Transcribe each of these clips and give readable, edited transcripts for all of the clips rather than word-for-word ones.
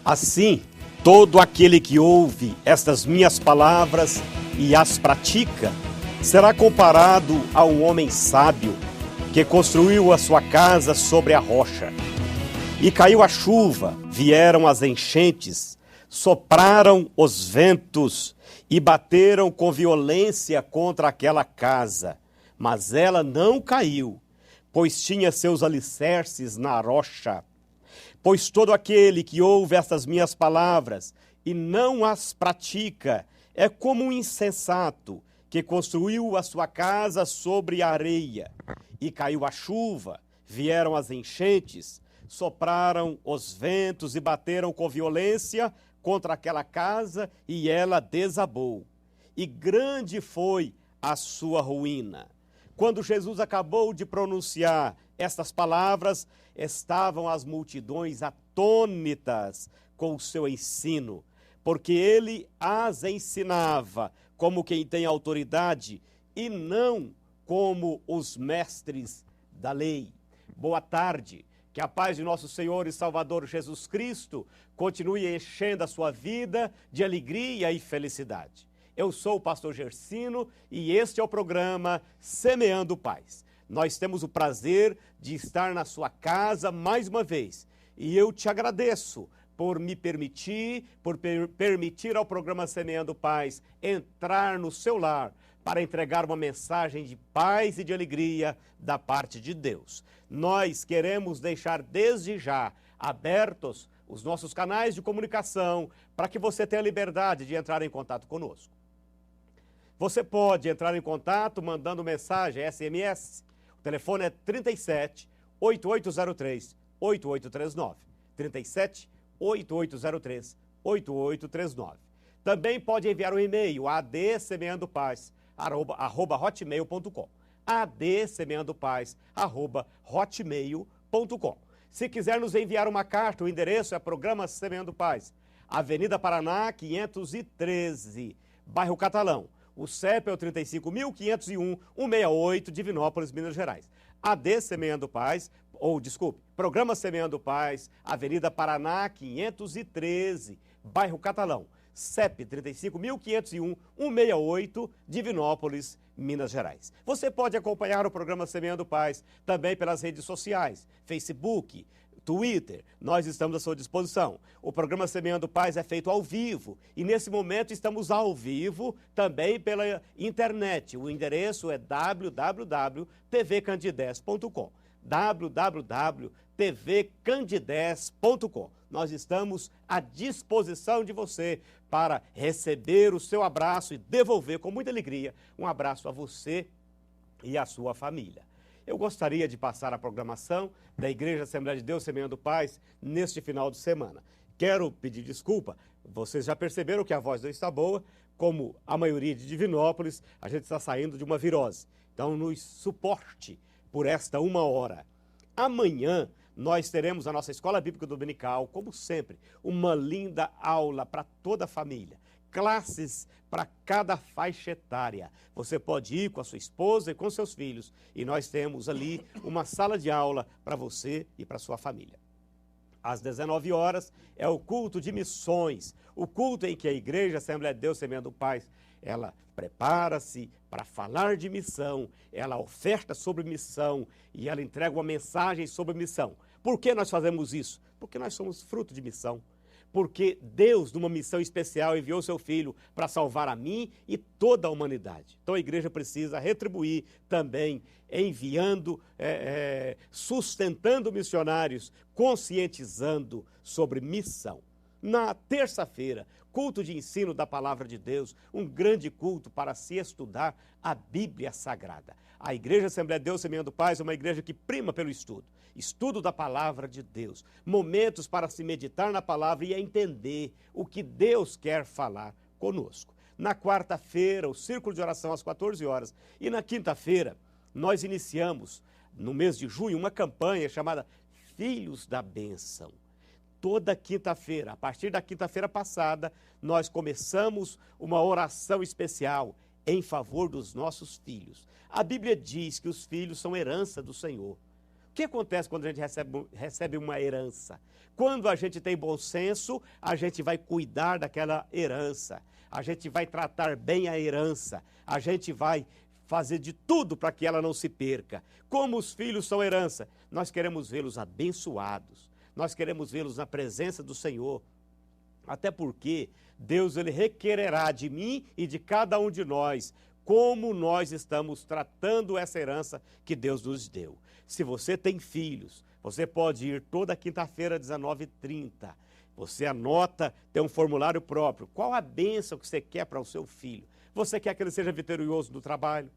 Assim, todo aquele que ouve estas minhas palavras e as pratica, será comparado a um homem sábio que construiu a sua casa sobre a rocha. E caiu a chuva, vieram as enchentes, sopraram os ventos e bateram com violência contra aquela casa. Mas ela não caiu, pois tinha seus alicerces na rocha. Pois todo aquele que ouve estas minhas palavras e não as pratica é como um insensato que construiu a sua casa sobre a areia. E caiu a chuva, vieram as enchentes, sopraram os ventos e bateram com violência contra aquela casa e ela desabou. E grande foi a sua ruína. Quando Jesus acabou de pronunciar estas palavras, estavam as multidões atônitas com o seu ensino, porque ele as ensinava como quem tem autoridade e não como os mestres da lei. Boa tarde, que a paz de nosso Senhor e Salvador Jesus Cristo continue enchendo a sua vida de alegria e felicidade. Eu sou o pastor Gersino e este é o programa Semeando Paz. Nós temos o prazer de estar na sua casa mais uma vez. E eu te agradeço por me permitir, permitir ao programa Semeando Paz entrar no seu lar para entregar uma mensagem de paz e de alegria da parte de Deus. Nós queremos deixar desde já abertos os nossos canais de comunicação para que você tenha liberdade de entrar em contato conosco. Você pode entrar em contato mandando mensagem SMS. O telefone é 37 8803 8839. 37 8803 8839. Também pode enviar um e-mail adsemeandopaz@hotmail.com. adsemeandopaz@hotmail.com. Se quiser nos enviar uma carta, o endereço é Programa Semeando Paz, Avenida Paraná, 513, Bairro Catalão. O CEP é o 35.501-168, Divinópolis, Minas Gerais. Semeando Paz, Programa Semeando Paz, Avenida Paraná, 513, Bairro Catalão. CEP 35.501-168, Divinópolis, Minas Gerais. Você pode acompanhar o programa Semeando Paz também pelas redes sociais, Facebook, Twitter, nós estamos à sua disposição. O programa Semeando Paz é feito ao vivo e nesse momento estamos ao vivo também pela internet. O endereço é www.tvcandidez.com. www.tvcandidez.com. Nós estamos à disposição de você para receber o seu abraço e devolver com muita alegria um abraço a você e a sua família. Eu gostaria de passar a programação da Igreja Assembleia de Deus Semeando Paz neste final de semana. Quero pedir desculpa, vocês já perceberam que a voz não está boa, como a maioria de Divinópolis, a gente está saindo de uma virose. Então nos suporte por esta 1 hora. Amanhã nós teremos a nossa Escola Bíblica Dominical, como sempre, uma linda aula para toda a família. Classes para cada faixa etária. Você pode ir com a sua esposa e com seus filhos. E nós temos ali uma sala de aula para você e para sua família. Às 19 horas é o culto de missões. O culto em que a Igreja Assembleia de Deus Semeando Paz, ela prepara-se para falar de missão, ela oferta sobre missão e ela entrega uma mensagem sobre missão. Por que nós fazemos isso? Porque nós somos fruto de missão. Porque Deus, numa missão especial, enviou seu Filho para salvar a mim e toda a humanidade. Então a igreja precisa retribuir também, enviando, sustentando missionários, conscientizando sobre missão. Na terça-feira, culto de ensino da Palavra de Deus, um grande culto para se estudar a Bíblia Sagrada. A Igreja Assembleia de Deus Semeando Paz é uma igreja que prima pelo estudo. Estudo da Palavra de Deus. Momentos para se meditar na Palavra e entender o que Deus quer falar conosco. Na quarta-feira, o círculo de oração às 14 horas. E na quinta-feira, nós iniciamos, no mês de junho, uma campanha chamada Filhos da Bênção. Toda quinta-feira, a partir da quinta-feira passada, nós começamos uma oração especial em favor dos nossos filhos. A Bíblia diz que os filhos são herança do Senhor. que acontece quando a gente recebe uma herança? Quando a gente tem bom senso, a gente vai cuidar daquela herança, a gente vai tratar bem a herança, a gente vai fazer de tudo para que ela não se perca. Como os filhos são herança, nós queremos vê-los abençoados, nós queremos vê-los na presença do Senhor. Até porque Deus ele requererá de mim e de cada um de nós como nós estamos tratando essa herança que Deus nos deu. Se você tem filhos, você pode ir toda quinta-feira, 19h30. Você anota, tem um formulário próprio. Qual a bênção que você quer para o seu filho? Você quer que ele seja vitorioso no trabalho?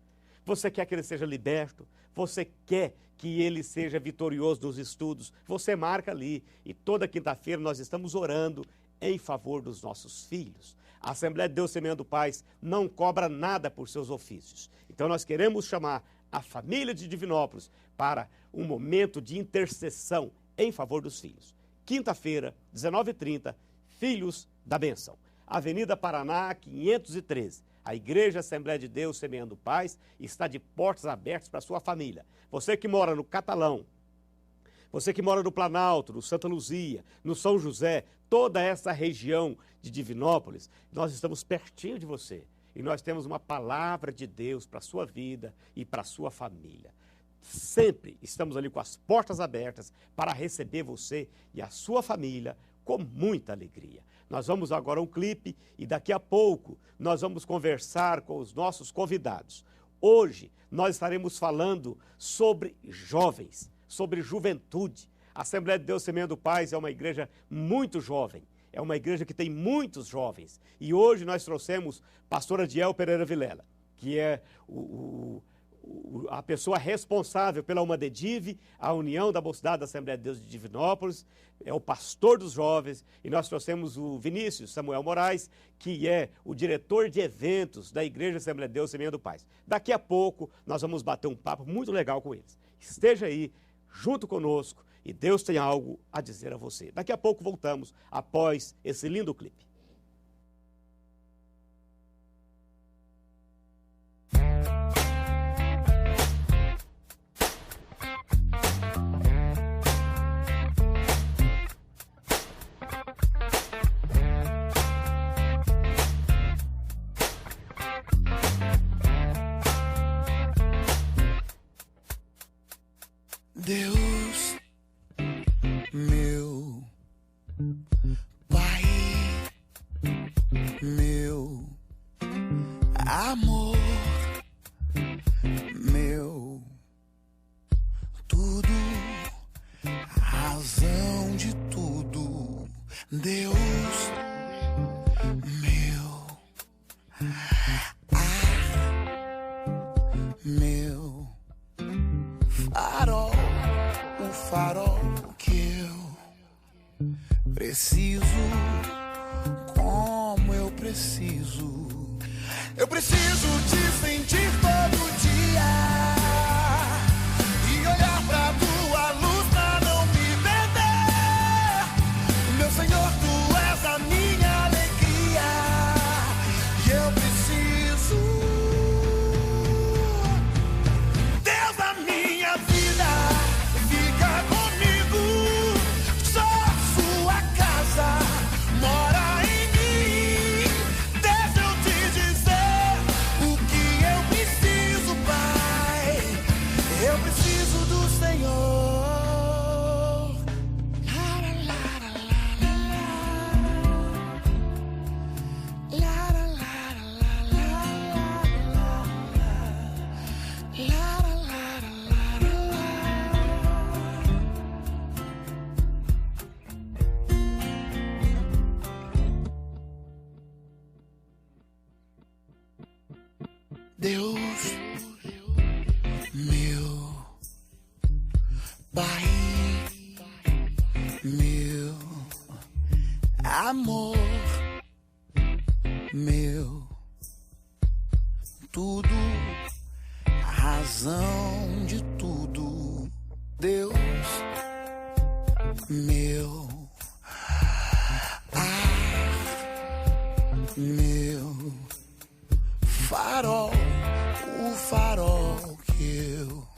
Você quer que ele seja liberto? Você quer que ele seja vitorioso nos estudos? Você marca ali. E toda quinta-feira nós estamos orando em favor dos nossos filhos. A Assembleia de Deus Semeando Paz não cobra nada por seus ofícios. Então nós queremos chamar a família de Divinópolis para um momento de intercessão em favor dos filhos. Quinta-feira, 19h30, Filhos da Bênção. Avenida Paraná, 513. A Igreja Assembleia de Deus Semeando Paz está de portas abertas para a sua família. Você que mora no Catalão, você que mora no Planalto, no Santa Luzia, no São José, toda essa região de Divinópolis, nós estamos pertinho de você. E nós temos uma palavra de Deus para a sua vida e para a sua família. Sempre estamos ali com as portas abertas para receber você e a sua família com muita alegria. Nós vamos agora a um clipe e daqui a pouco nós vamos conversar com os nossos convidados. Hoje nós estaremos falando sobre jovens, sobre juventude. A Assembleia de Deus Semeando Paz é uma igreja muito jovem, é uma igreja que tem muitos jovens. E hoje nós trouxemos pastor Adiel Pereira Vilela, que é a pessoa responsável pela UMADEDIV, a União da Mocidade da Assembleia de Deus de Divinópolis, é o pastor dos jovens, e nós trouxemos o Vinícius Samuel Moraes, que é o diretor de eventos da Igreja Assembleia de Deus Semeando Paz. Daqui a pouco nós vamos bater um papo muito legal com eles. Esteja aí junto conosco e Deus tem algo a dizer a você. Daqui a pouco voltamos após esse lindo clipe. Deus, meu Pai, meu amor, meu tudo, razão de tudo. Deus, meu meu farol, o farol que eu preciso, como eu preciso. Eu preciso te sentir todo dia e olhar pra tua luz pra não me perder. Meu Senhor, tu és a minha alegria e eu preciso. Deus da minha vida, fica comigo. Só sua casa mora em mim. Deixa eu te dizer o que eu preciso, Pai. Eu preciso do Senhor. Deus, meu Pai, meu amor, meu tudo, razão de tudo. Deus, meu meu farol, o farol que eu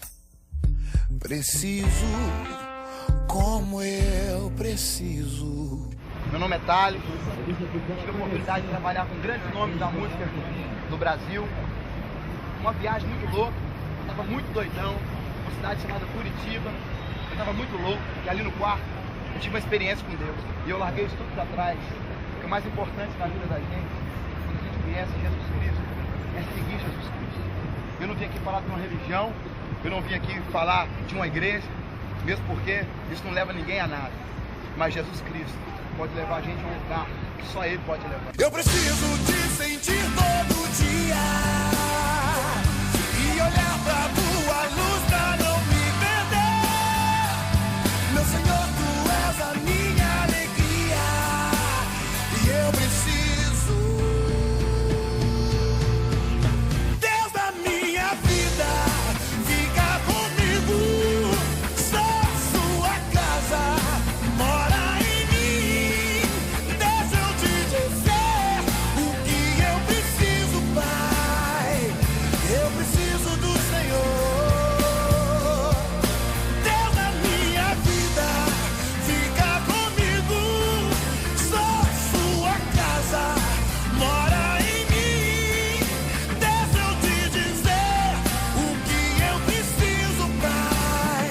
preciso, como eu preciso. Meu nome é Thales, tive a oportunidade de trabalhar com grandes nomes da música do Brasil. Uma viagem muito louca, eu estava muito doidão, uma cidade chamada Curitiba. Eu estava muito louco e ali no quarto eu tive uma experiência com Deus. E eu larguei isso tudo para trás. Porque o mais importante na vida da gente, quando a gente conhece Jesus Cristo, é seguir Jesus Cristo. Eu não vim aqui falar de uma religião, eu não vim aqui falar de uma igreja, mesmo porque isso não leva ninguém a nada. Mas Jesus Cristo pode levar a gente a um lugar que só Ele pode levar. Eu preciso te sentir todo dia e olhar pra tua luz pra não me perder. Meu Senhor, tu és a minha alegria e eu preciso, Deus da minha vida, fica comigo. Sou sua casa, mora em mim. Deixa eu te dizer o que eu preciso, Pai. Eu preciso do Senhor. Deus da minha vida, fica comigo. Sou sua casa, mora em mim. Deixa eu te dizer o que eu preciso, Pai.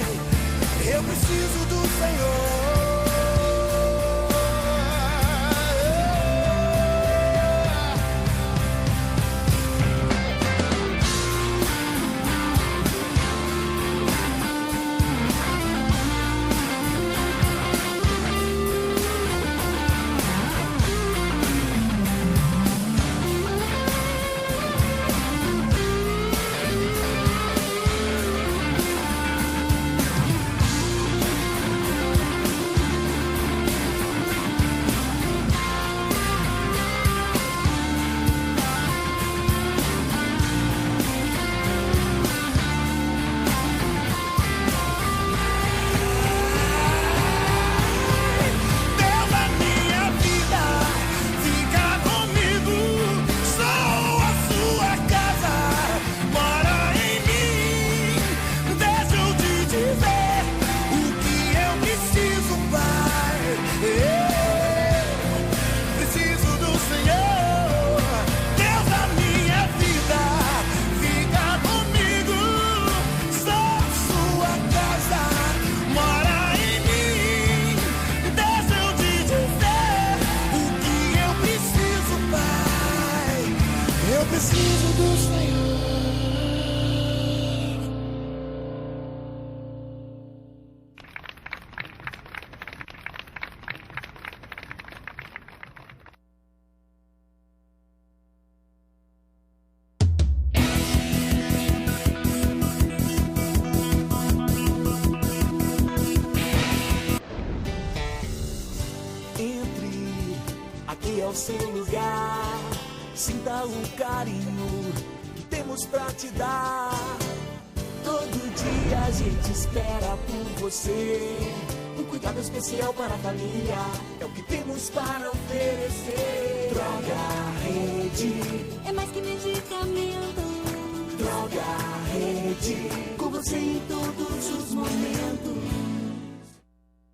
Eu preciso do Senhor. Deus da minha vida, fica comigo. Sou a sua casa, mora em mim. Deixa eu te dizer o que eu preciso, Pai. Eu preciso do Senhor. Deus da minha vida, fica comigo. Sou sua casa, mora em mim. Deixa eu te dizer o que eu preciso, Pai. Eu preciso do Senhor. Entre, aqui é o seu lugar. Sinta o carinho que temos pra te dar. Todo dia a gente espera por você. Um cuidado especial para a família é o que temos para oferecer. Droga Rede, É mais que medicamento. Droga Rede, com você em todos os momentos.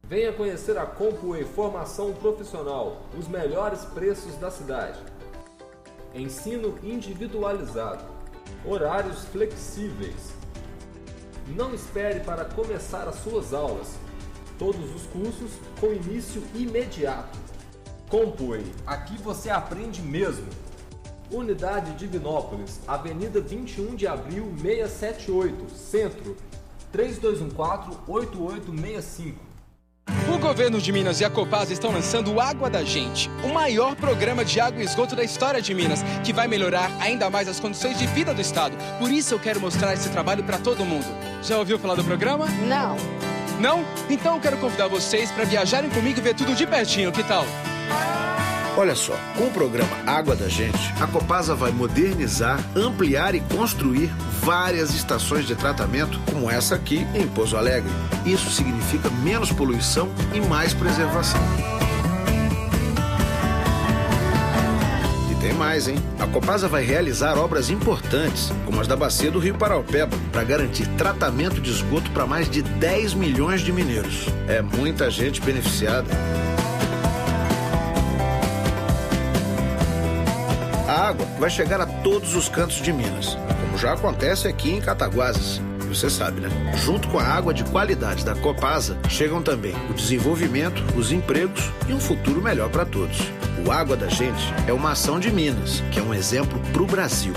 Venha conhecer a Compway Formação Profissional, os melhores preços da cidade. Ensino individualizado, horários flexíveis. Não espere para começar as suas aulas. Todos os cursos com início imediato. Compway, aqui você aprende mesmo. Unidade Divinópolis, Avenida 21 de Abril 678, Centro, 3214-8865. O governo de Minas e a Copasa estão lançando o Água da Gente, o maior programa de água e esgoto da história de Minas, que vai melhorar ainda mais as condições de vida do estado. Por isso eu quero mostrar esse trabalho para todo mundo. Já ouviu falar do programa? Não. Não? Então eu quero convidar vocês para viajarem comigo e ver tudo de pertinho, que tal? Olha só, com o programa Água da Gente, a Copasa vai modernizar, ampliar e construir várias estações de tratamento, como essa aqui em Pouso Alegre. Isso significa menos poluição e mais preservação. E tem tem mais, hein? A Copasa vai realizar obras importantes, como as da bacia do Rio Paraupeba, para garantir tratamento de esgoto para mais de 10 milhões de mineiros. É muita gente beneficiada. A água vai chegar a todos os cantos de Minas, como já acontece aqui em Cataguases. Você sabe, né? Junto com a água de qualidade da Copasa, chegam também o desenvolvimento, os empregos e um futuro melhor para todos. O Água da Gente é uma ação de Minas, que é um exemplo para o Brasil.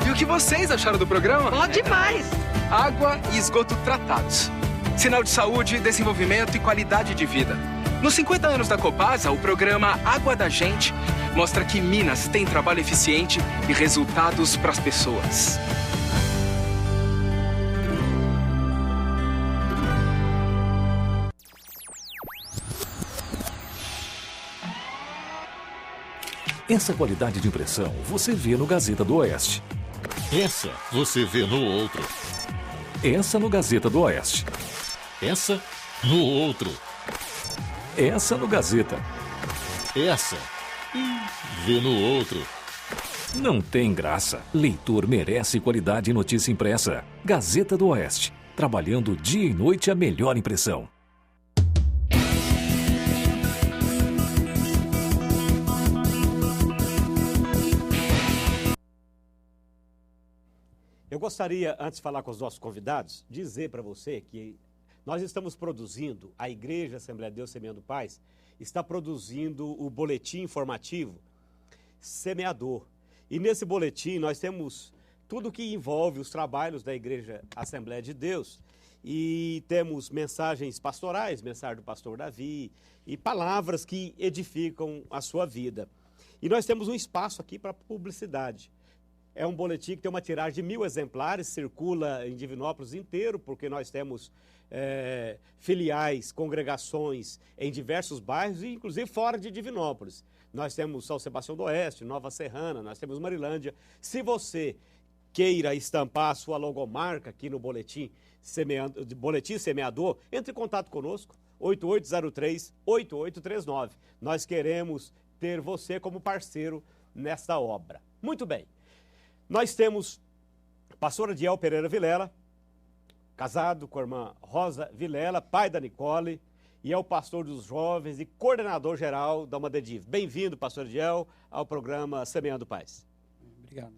E o que vocês acharam do programa? Bom demais! Água e esgoto tratados. Sinal de saúde, desenvolvimento e qualidade de vida. Nos 50 anos da Copasa, o programa Água da Gente mostra que Minas tem trabalho eficiente e resultados para as pessoas. Essa qualidade de impressão você vê no Gazeta do Oeste. Essa você vê no outro. Essa no Gazeta do Oeste. Essa no outro. Essa no Gazeta. Essa vê no outro. Não tem graça. Leitor merece qualidade em notícia impressa. Gazeta do Oeste. Trabalhando dia e noite a melhor impressão. Eu gostaria, antes de falar com os nossos convidados, dizer para você que nós estamos produzindo, a Igreja Assembleia de Deus Semeando Paz, está produzindo o boletim informativo Semeador. E nesse boletim nós temos tudo que envolve os trabalhos da Igreja Assembleia de Deus. E temos mensagens pastorais, mensagem do pastor Davi, e palavras que edificam a sua vida. E nós temos um espaço aqui para publicidade. É um boletim que tem uma tiragem de 1.000 exemplares, circula em Divinópolis inteiro, porque nós temos filiais, congregações em diversos bairros, inclusive fora de Divinópolis. Nós temos São Sebastião do Oeste, Nova Serrana, nós temos Marilândia. Se você queira estampar a sua logomarca aqui no boletim Semeador, entre em contato conosco, 8803-8839. Nós queremos ter você como parceiro nesta obra. Muito bem. Nós temos pastor Adiel Pereira Vilela, casado com a irmã Rosa Vilela, pai da Nicole, e é o pastor dos jovens e coordenador geral da Madediv. Bem-vindo, pastor Adiel, ao programa Semeando Paz. Obrigado.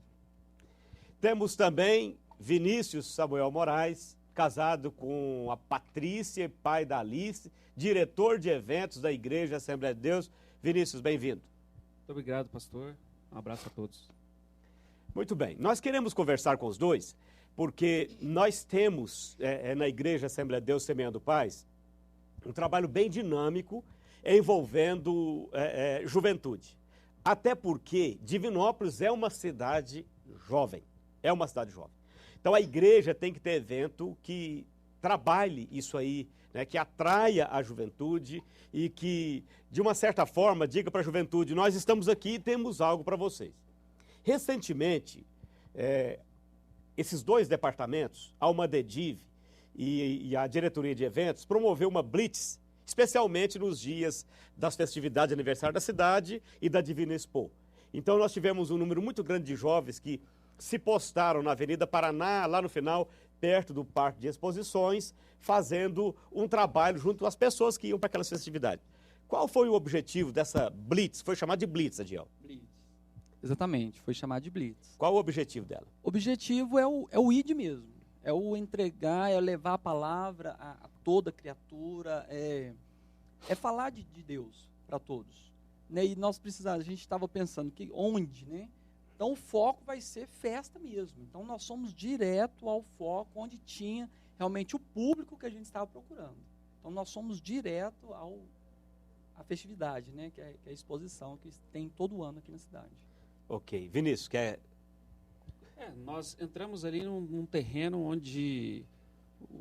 Temos também Vinícius Samuel Moraes, casado com a Patrícia, pai da Alice, diretor de eventos da Igreja Assembleia de Deus. Vinícius, bem-vindo. Muito obrigado, pastor. Um abraço a todos. Muito bem. Nós queremos conversar com os dois, porque nós temos na Igreja Assembleia de Deus Semeando Paz um trabalho bem dinâmico envolvendo juventude. Até porque Divinópolis é uma cidade jovem. É uma cidade jovem. Então a igreja tem que ter evento que trabalhe isso aí, né, que atraia a juventude e que, de uma certa forma, diga para a juventude, nós estamos aqui e temos algo para vocês. Recentemente, esses dois departamentos, a Almadediv e a diretoria de eventos, promoveu uma blitz, especialmente nos dias das festividades de aniversário da cidade e da Divina Expo. Então nós tivemos um número muito grande de jovens que se postaram na Avenida Paraná, lá no final, perto do Parque de Exposições, fazendo um trabalho junto às pessoas que iam para aquelas festividades. Qual foi o objetivo dessa blitz? Foi chamado de blitz, Adiel? Blitz. Exatamente, foi chamado de blitz. Qual o objetivo dela? O objetivo é o ID mesmo. É o entregar, é levar a palavra a toda criatura, é falar de Deus para todos. Né? E nós precisamos, a gente estava pensando que onde, né? Então o foco vai ser festa mesmo. Então nós somos direto ao foco onde tinha realmente o público que a gente estava procurando. Então nós somos direto à festividade, né? Que é a exposição que tem todo ano aqui na cidade. Ok. Vinícius, quer... Nós entramos ali num terreno onde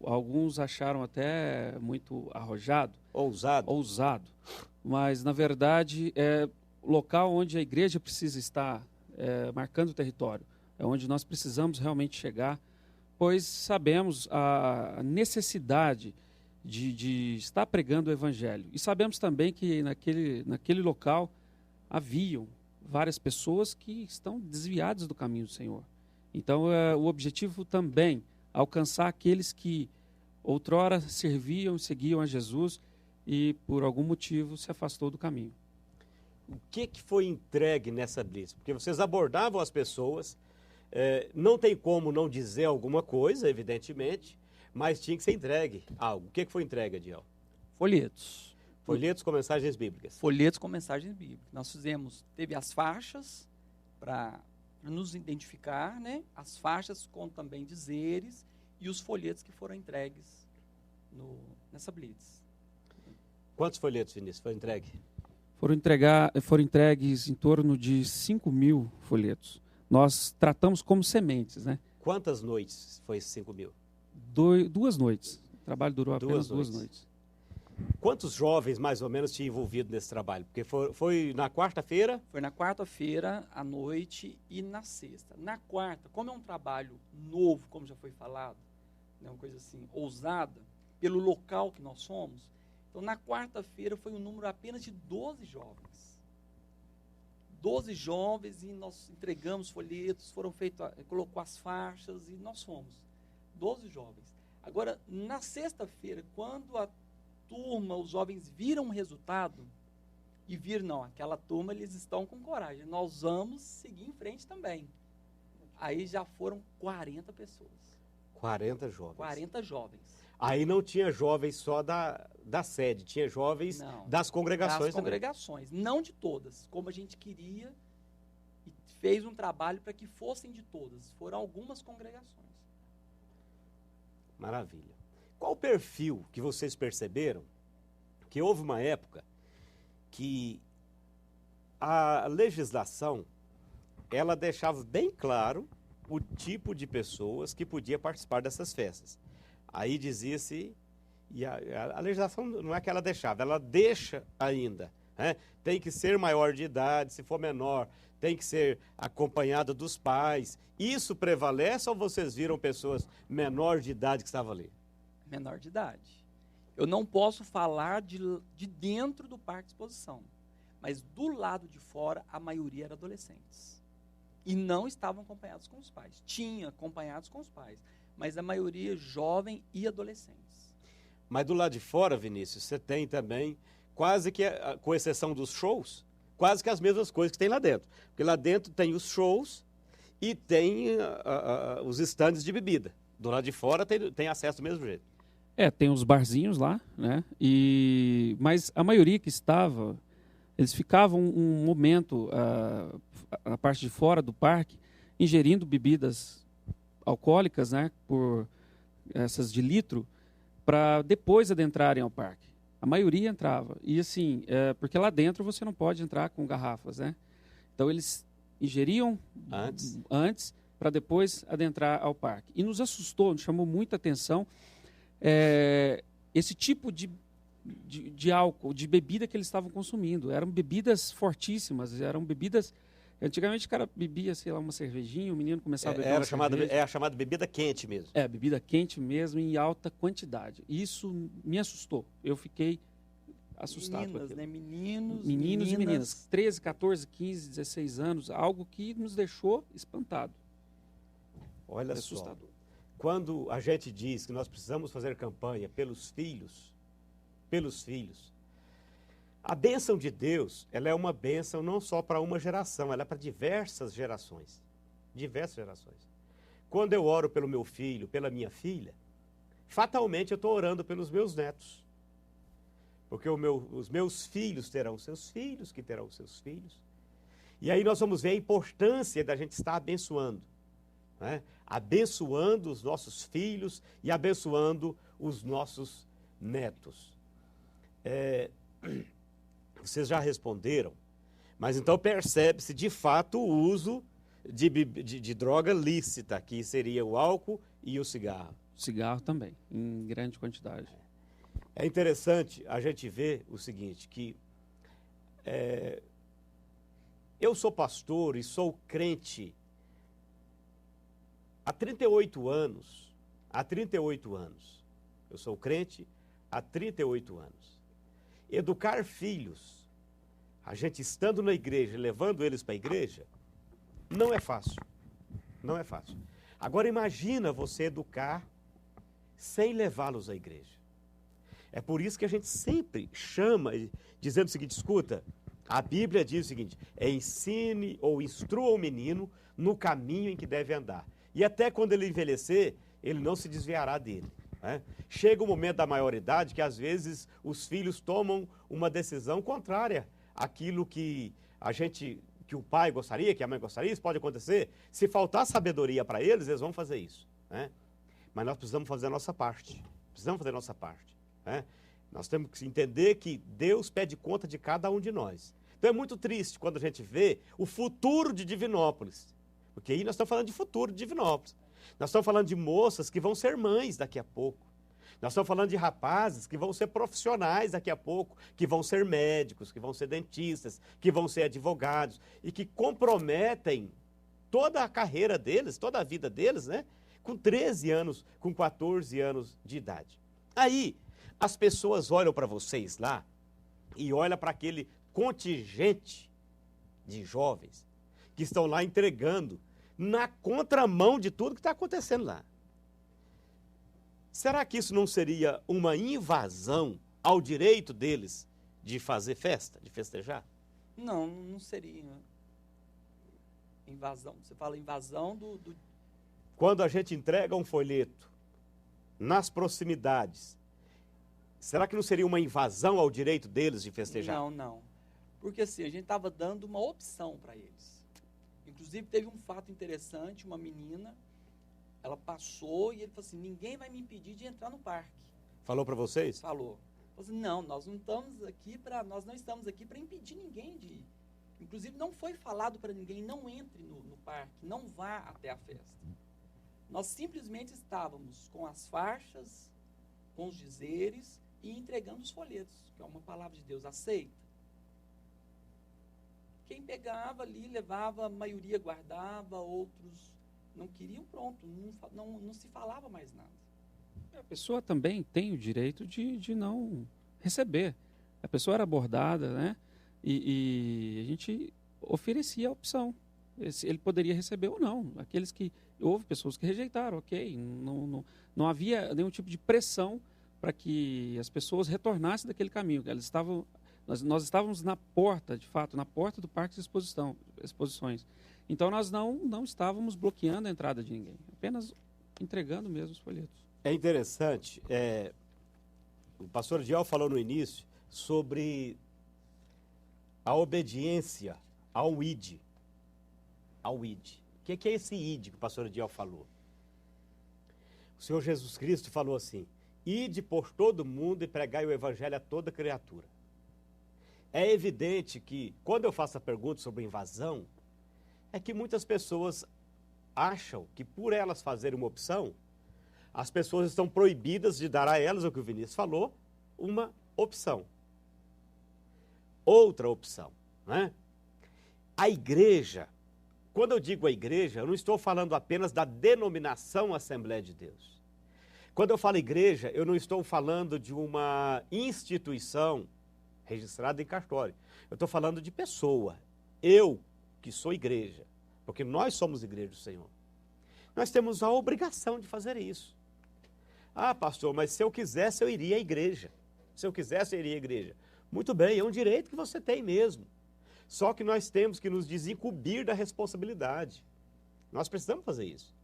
alguns acharam até muito arrojado. Ousado. Mas, na verdade, é o local onde a igreja precisa estar marcando o território. É onde nós precisamos realmente chegar, pois sabemos a necessidade de estar pregando o evangelho. E sabemos também que naquele local haviam várias pessoas que estão desviadas do caminho do Senhor. Então, o objetivo também, alcançar aqueles que outrora serviam e seguiam a Jesus e, por algum motivo, se afastou do caminho. O que foi entregue nessa blitz? Porque vocês abordavam as pessoas, não tem como não dizer alguma coisa, evidentemente, mas tinha que ser entregue algo. O que foi entregue, Adiel? Folhetos. Folhetos com mensagens bíblicas. Folhetos com mensagens bíblicas. Nós teve as faixas para nos identificar, né? As faixas com também dizeres e os folhetos que foram entregues nessa blitz. Quantos folhetos, Vinícius, foram entregues? Foram entregues em torno de 5.000 folhetos. Nós tratamos como sementes, né? Quantas noites foi esses 5.000? 2 noites. O trabalho durou apenas 2 noites. Quantos jovens, mais ou menos, tinham envolvido nesse trabalho? Porque foi na quarta-feira? Foi na quarta-feira, à noite e na sexta. Na quarta, como é um trabalho novo, como já foi falado, né, uma coisa assim, ousada, pelo local que nós somos, então na quarta-feira foi um número apenas de 12 jovens. 12 jovens e nós entregamos folhetos, colocou as faixas e nós fomos. 12 jovens. Agora, na sexta-feira, quando a turma, os jovens viram o resultado e viram, não, aquela turma, eles estão com coragem, nós vamos seguir em frente também. Aí já foram 40 pessoas. 40 jovens. 40 jovens. Aí não tinha jovens só da sede, tinha jovens das congregações. Das congregações, não de todas, como a gente queria e fez um trabalho para que fossem de todas. Foram algumas congregações. Maravilha. Qual o perfil que vocês perceberam? Que houve uma época que a legislação, ela deixava bem claro o tipo de pessoas que podia participar dessas festas. Aí dizia-se, e a legislação não é que ela deixava, ela deixa ainda, né? Tem que ser maior de idade, se for menor, tem que ser acompanhado dos pais. Isso prevalece ou vocês viram pessoas menor de idade que estavam ali? Menor de idade. Eu não posso falar de dentro do parque de exposição, mas do lado de fora a maioria era adolescentes. E não estavam acompanhados com os pais. Tinha acompanhados com os pais, mas a maioria jovem e adolescentes. Mas do lado de fora, Vinícius, você tem também, quase que, com exceção dos shows, quase que as mesmas coisas que tem lá dentro. Porque lá dentro tem os shows e tem os estandes de bebida. Do lado de fora tem acesso do mesmo jeito. Tem os barzinhos lá, né? Mas a maioria que estava, eles ficavam um momento, a parte de fora do parque, ingerindo bebidas alcoólicas, né? Por essas de litro, para depois adentrarem ao parque. A maioria entrava. E assim, porque lá dentro você não pode entrar com garrafas, né? Então eles ingeriam antes para depois adentrar ao parque. E nos assustou, nos chamou muita atenção esse tipo de álcool, de bebida que eles estavam consumindo. Eram bebidas fortíssimas, eram bebidas... Antigamente o cara bebia, sei lá, uma cervejinha, o menino começava a beber uma cerveja. É a chamada bebida quente mesmo. Bebida quente mesmo, em alta quantidade. Isso me assustou. Eu fiquei assustado. Meninas, né? Meninos e meninas. 13, 14, 15, 16 anos. Algo que nos deixou espantado. Olha só. Quando a gente diz que nós precisamos fazer campanha pelos filhos, a bênção de Deus, ela é uma bênção não só para uma geração, ela é para diversas gerações. Diversas gerações. Quando eu oro pelo meu filho, pela minha filha, fatalmente eu estou orando pelos meus netos. Porque os meus filhos terão seus filhos, que terão seus filhos. E aí nós vamos ver a importância da gente estar abençoando. Né? Abençoando os nossos filhos e abençoando os nossos netos. Vocês já responderam, mas então percebe-se de fato o uso de droga lícita, que seria o álcool e o cigarro. Cigarro também, em grande quantidade. É interessante a gente ver o seguinte, que eu sou pastor e sou crente há 38 anos. Há 38 anos. Eu sou crente há 38 anos. Educar filhos a gente estando na igreja, levando eles para a igreja, não é fácil. Não é fácil. Agora imagina você educar sem levá-los à igreja. É por isso que a gente sempre chama, dizendo o seguinte, escuta, a Bíblia diz o seguinte, ensine ou instrua o menino no caminho em que deve andar. E até quando ele envelhecer, ele não se desviará dele. Né? Chega o momento da maioridade que às vezes os filhos tomam uma decisão contrária àquilo que que o pai gostaria, que a mãe gostaria, isso pode acontecer. Se faltar sabedoria para eles, eles vão fazer isso. Né? Mas nós precisamos fazer a nossa parte. Precisamos fazer a nossa parte. Né? Nós temos que entender que Deus pede conta de cada um de nós. Então é muito triste quando a gente vê o futuro de Divinópolis. Porque aí nós estamos falando de futuro de Divinópolis. Nós estamos falando de moças que vão ser mães daqui a pouco. Nós estamos falando de rapazes que vão ser profissionais daqui a pouco, que vão ser médicos, que vão ser dentistas, que vão ser advogados e que comprometem toda a carreira deles, toda a vida deles, né? Com 13 anos, com 14 anos de idade. Aí, as pessoas olham para vocês lá e olham para aquele contingente de jovens que estão lá entregando na contramão de tudo que está acontecendo lá. Será que isso não seria uma invasão ao direito deles de fazer festa, de festejar? Não, não seria. Invasão, você fala invasão do... Quando a gente entrega um folheto nas proximidades, será que não seria uma invasão ao direito deles de festejar? Não, não. Porque assim, a gente estava dando uma opção para eles. Inclusive, teve um fato interessante, uma menina, ela passou e ele falou assim, ninguém vai me impedir de entrar no parque. Falou para vocês? Falou. Falou assim, não, nós não estamos aqui para impedir ninguém de ir. Inclusive, não foi falado para ninguém, não entre no parque, não vá até a festa. Nós simplesmente estávamos com as faixas, com os dizeres e entregando os folhetos, que é uma palavra de Deus, aceita. Quem pegava ali, levava, a maioria guardava, outros não queriam, pronto, não se falava mais nada. A pessoa também tem o direito de não receber. A pessoa era abordada, né? E a gente oferecia a opção. Ele poderia receber ou não. Houve pessoas que rejeitaram, ok. Não havia nenhum tipo de pressão para que as pessoas retornassem daquele caminho. Nós estávamos na porta, de fato, na porta do Parque de Exposições. Então, nós não estávamos bloqueando a entrada de ninguém, apenas entregando mesmo os folhetos. É interessante, o pastor Diel falou no início sobre a obediência ao ID. Ao ID. O que é esse ID que o pastor Diel falou? O Senhor Jesus Cristo falou assim, ide por todo mundo e pregai o evangelho a toda criatura. É evidente que, quando eu faço a pergunta sobre invasão, é que muitas pessoas acham que por elas fazerem uma opção, as pessoas estão proibidas de dar a elas, o que o Vinícius falou, uma opção. Outra opção, né? A igreja, quando eu digo a igreja, eu não estou falando apenas da denominação Assembleia de Deus. Quando eu falo igreja, eu não estou falando de uma instituição registrada em cartório. Eu estou falando de pessoa. Eu, que sou igreja, porque nós somos igreja do Senhor. Nós temos a obrigação de fazer isso. Ah, pastor, mas se eu quisesse, eu iria à igreja. Se eu quisesse, eu iria à igreja. Muito bem, é um direito que você tem mesmo. Só que nós temos que nos desincumbir da responsabilidade. Nós precisamos fazer isso.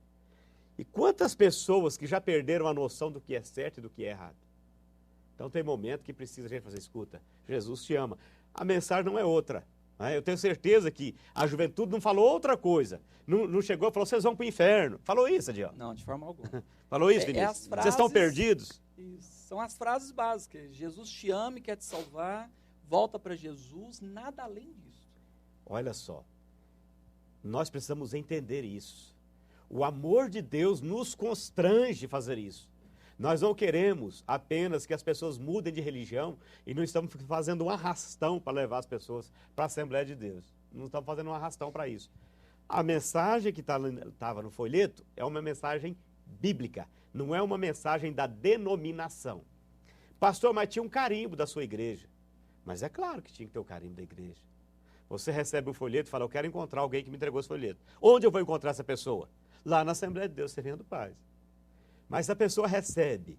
E quantas pessoas que já perderam a noção do que é certo e do que é errado? Então tem momento que precisa a gente fazer, escuta, Jesus te ama. A mensagem não é outra. Né? Eu tenho certeza que a juventude não falou outra coisa. Não chegou e falou, vocês vão para o inferno. Falou isso, Adiel? Não, de forma alguma. Falou isso, Vinícius? Vocês estão perdidos? Isso, são as frases básicas. Jesus te ama e quer te salvar. Volta para Jesus, nada além disso. Olha só, nós precisamos entender isso. O amor de Deus nos constrange a fazer isso. Nós não queremos apenas que as pessoas mudem de religião e não estamos fazendo um arrastão para levar as pessoas para a Assembleia de Deus. Não estamos fazendo um arrastão para isso. A mensagem que estava no folheto é uma mensagem bíblica, não é uma mensagem da denominação. Pastor, mas tinha um carimbo da sua igreja. Mas é claro que tinha que ter o carimbo da igreja. Você recebe um folheto e fala, eu quero encontrar alguém que me entregou esse folheto. Onde eu vou encontrar essa pessoa? Lá na Assembleia de Deus, Servendo Paz. Mas a pessoa recebe,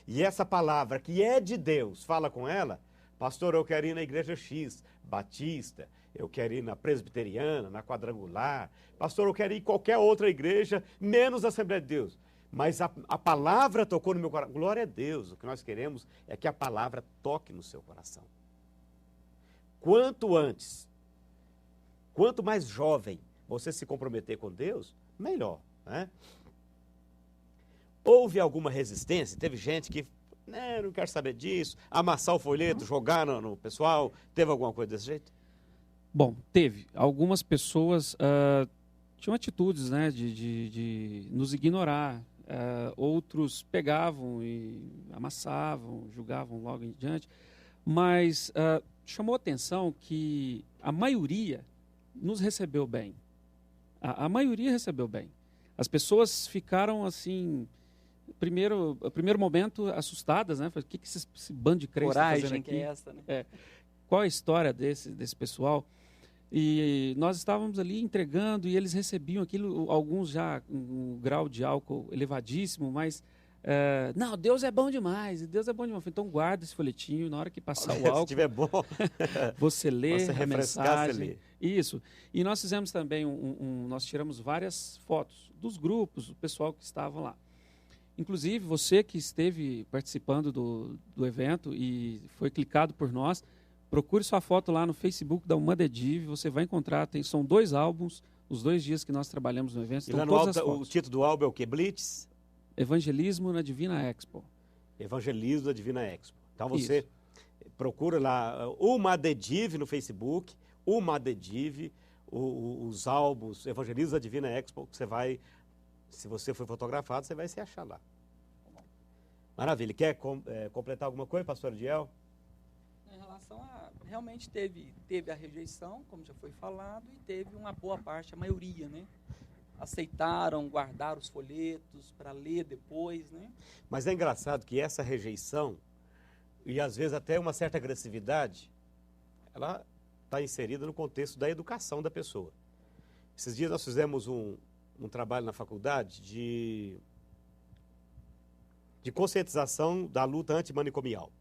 e essa palavra que é de Deus, fala com ela, pastor, eu quero ir na igreja X, Batista, eu quero ir na Presbiteriana, na Quadrangular, pastor, eu quero ir em qualquer outra igreja, menos a Assembleia de Deus. Mas a palavra tocou no meu coração. Glória a Deus, o que nós queremos é que a palavra toque no seu coração. Quanto antes, quanto mais jovem você se comprometer com Deus, melhor, né? Houve alguma resistência? Teve gente que, não quero saber disso, amassar o folheto, jogar no pessoal, teve alguma coisa desse jeito? Bom, teve. Algumas pessoas tinham atitudes, né, de nos ignorar. Outros pegavam e amassavam, julgavam logo em diante. Mas chamou a atenção que a maioria nos recebeu bem. A maioria recebeu bem. As pessoas ficaram assim, primeiro momento assustadas, né? O que esse bando de crentes está fazendo aqui? Que é essa, né? Qual é a história desse pessoal? E nós estávamos ali entregando e eles recebiam aquilo, alguns já com um grau de álcool elevadíssimo, mas não, Deus é bom demais, Deus é bom demais. Então guarda esse folhetinho, na hora que passar o álcool, se tiver bom, você lê você a mensagem. Você lê. Isso. E nós fizemos também nós tiramos várias fotos dos grupos, do pessoal que estava lá. Inclusive, você que esteve participando do evento e foi clicado por nós, procure sua foto lá no Facebook da Umadediv, você vai encontrar, são 2 álbuns, os 2 dias que nós trabalhamos no evento. E lá no álbum, o título do álbum é o quê? Blitz? Evangelismo na Divina Expo. Evangelismo na Divina Expo. Então você procura lá Umadediv no Facebook, Umadediv, os álbuns Evangelismo na Divina Expo, que você vai, se você for fotografado, você vai se achar lá. Maravilha. Quer completar alguma coisa, pastor Adiel? Em relação realmente teve a rejeição, como já foi falado, e teve uma boa parte, a maioria, né? Aceitaram, guardaram os folhetos para ler depois, né? Mas é engraçado que essa rejeição, e às vezes até uma certa agressividade, ela está inserida no contexto da educação da pessoa. Esses dias nós fizemos um trabalho na faculdade de conscientização da luta antimanicomial.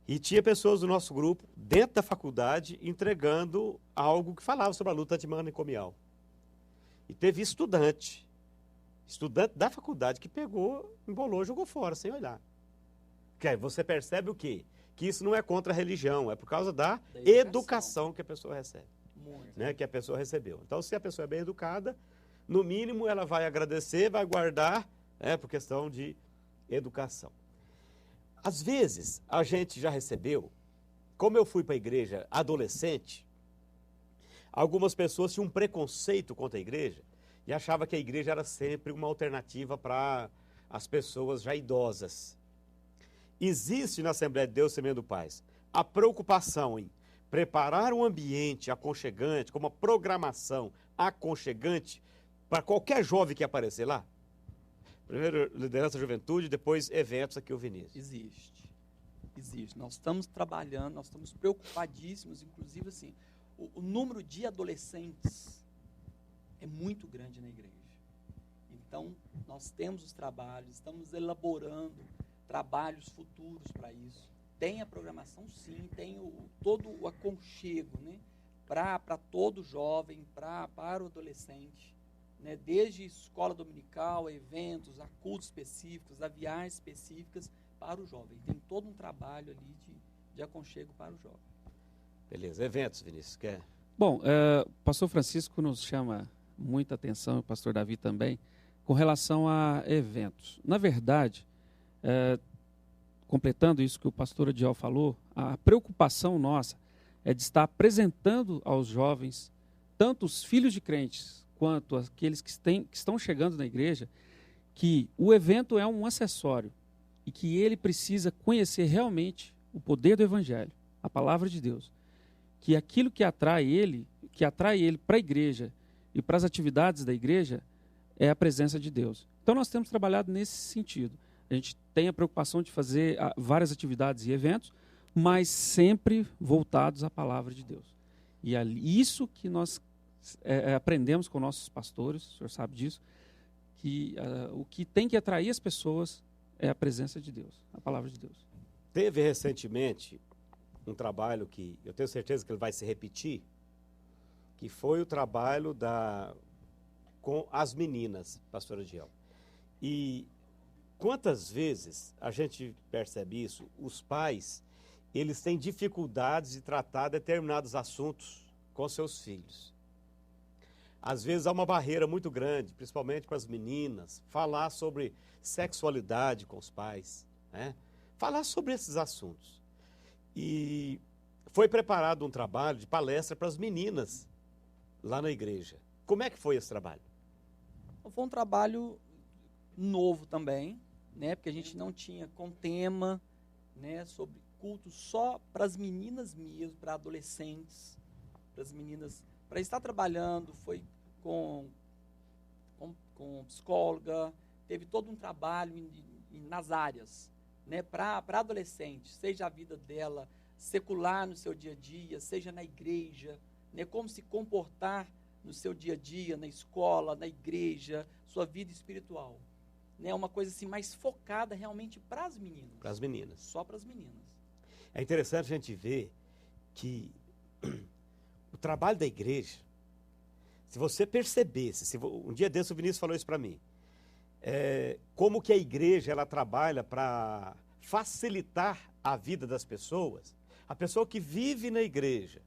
E tinha pessoas do nosso grupo, dentro da faculdade, entregando algo que falava sobre a luta antimanicomial. E teve estudante da faculdade que pegou, embolou, jogou fora, sem olhar. Que aí você percebe o quê? Que isso não é contra a religião, é por causa da educação que a pessoa recebe. Né, que a pessoa recebeu. Então, se a pessoa é bem educada, no mínimo ela vai agradecer, vai guardar, por questão de educação. Às vezes, a gente já recebeu, como eu fui para a igreja adolescente, algumas pessoas tinham um preconceito contra a igreja e achavam que a igreja era sempre uma alternativa para as pessoas já idosas. Existe na Assembleia de Deus, Servendo Paz, a preocupação em preparar um ambiente aconchegante, com uma programação aconchegante para qualquer jovem que aparecer lá. Primeiro liderança juventude, depois eventos aqui o Vinícius. Existe. Nós estamos trabalhando, nós estamos preocupadíssimos, inclusive assim, o número de adolescentes é muito grande na igreja. Então, nós temos os trabalhos, estamos elaborando trabalhos futuros para isso. Tem a programação, sim, tem todo o aconchego, né, para todo jovem, para o adolescente. Né, desde escola dominical, a eventos, a cultos específicos, a viagens específicas para o jovem. Tem todo um trabalho ali de aconchego para o jovem. Beleza. Eventos, Vinícius, quer? Bom, o pastor Francisco nos chama muita atenção, o pastor Davi também, com relação a eventos. Na verdade, completando isso que o pastor Adiel falou, a preocupação nossa é de estar apresentando aos jovens, tanto os filhos de crentes, quanto aqueles que estão chegando na igreja, que o evento é um acessório e que ele precisa conhecer realmente o poder do Evangelho, a palavra de Deus. Que aquilo que atrai ele para a igreja e para as atividades da igreja é a presença de Deus. Então nós temos trabalhado nesse sentido. A gente tem a preocupação de fazer várias atividades e eventos, mas sempre voltados à palavra de Deus. E isso que nós aprendemos com nossos pastores, o senhor sabe disso, que o que tem que atrair as pessoas é a presença de Deus, a palavra de Deus. Teve recentemente um trabalho que eu tenho certeza que ele vai se repetir, que foi o trabalho com as meninas, pastora Diel. E quantas vezes a gente percebe isso? Os pais, eles têm dificuldades de tratar determinados assuntos com seus filhos. Às vezes há uma barreira muito grande, principalmente com as meninas, falar sobre sexualidade com os pais, né? Falar sobre esses assuntos. E foi preparado um trabalho de palestra para as meninas lá na igreja. Como é que foi esse trabalho? Foi um trabalho novo também, né? Porque a gente não tinha com tema, né, sobre culto só para as meninas mesmo, para adolescentes, para as meninas, para estar trabalhando, foi com psicóloga, teve todo um trabalho nas áreas, né, para adolescentes, seja a vida dela secular no seu dia a dia, seja na igreja, né, como se comportar no seu dia a dia, na escola, na igreja, sua vida espiritual. Né, uma coisa assim mais focada realmente para as meninas. Para as meninas. Só para as meninas. É interessante a gente ver que o trabalho da igreja, se você percebesse, um dia desse o Vinícius falou isso para mim, como que a igreja ela trabalha para facilitar a vida das pessoas, a pessoa que vive na igreja,